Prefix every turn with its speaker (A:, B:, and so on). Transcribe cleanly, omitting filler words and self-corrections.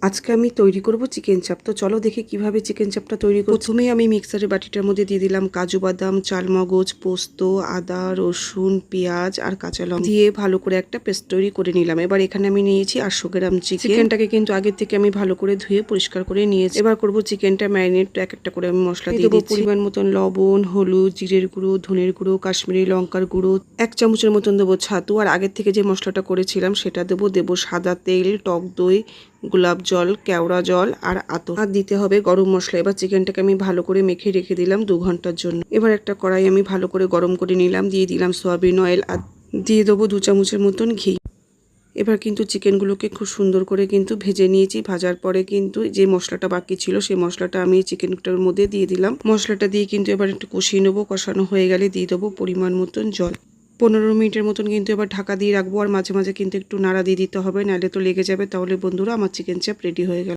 A: আজকে আমি তৈরি করব চিকেন চাপ। তো চলো দেখি কিভাবে চিকেন চাপটা তৈরি করব। প্রথমেই আমি মিক্সারের বাটিটার মধ্যে দিয়ে দিলাম কাজু বাদাম, চালমগজ, পোস্ত, আদা, রসুন, পেঁয়াজ আর কাঁচা লঙ্কা দিয়ে ভালো করে একটা পেস্ট তৈরি করে নিলাম। এবার এখানে আমি নিয়েছি 800 গ্রাম চিকেন। চিকেনটাকে কিন্তু আগের থেকে আমি ভালো করে ধুয়ে পরিষ্কার করে নিয়েছি। এবার করব চিকেনটা ম্যারিনেট। এক একটা করে আমি মশলা দিয়ে দেবো। পরিমাণ মতন লবণ, হলুদ, জিরের গুঁড়ো, ধনের গুঁড়ো, কাশ্মীরি লঙ্কার গুঁড়ো, 1 চামচের মতন দেবো ছাতু, আর আগের থেকে যে মশলাটা করেছিলাম সেটা দেবো সাদা তেল, টক দই, গোলাপ জল, কেওড়া জল আর আতর, আর দিতে হবে গরম মশলা। এবার চিকেনটাকে আমি ভালো করে মেখে রেখে দিলাম 2 ঘন্টার জন্য। এবার একটা কড়াই আমি ভালো করে গরম করে নিলাম, দিয়ে দিলাম সয়াবিন অয়েল আর দিয়ে দেবো 2 চামচের মতন ঘি। এবার কিন্তু চিকেনগুলোকে খুব সুন্দর করে কিন্তু ভেজে নিয়েছি। ভাজার পরে কিন্তু যে মশলাটা বাকি ছিল সেই মশলাটা আমি চিকেনটার মধ্যে দিয়ে দিলাম। মশলাটা দিয়ে কিন্তু এবার একটু কষিয়ে নেবো। কষানো হয়ে গেলে দিয়ে দেবো পরিমাণ মতন জল। 15 মিনিটের মতন কিন্তু এবার ঢাকা দিয়ে রাখবো, আর মাঝে মাঝে কিন্তু একটু নাড়া দিয়ে দিতে হবে, নাহলে তো লেগে যাবে। তাহলে বন্ধুরা আমার চিকেন চাপ রেডি হয়ে গেল।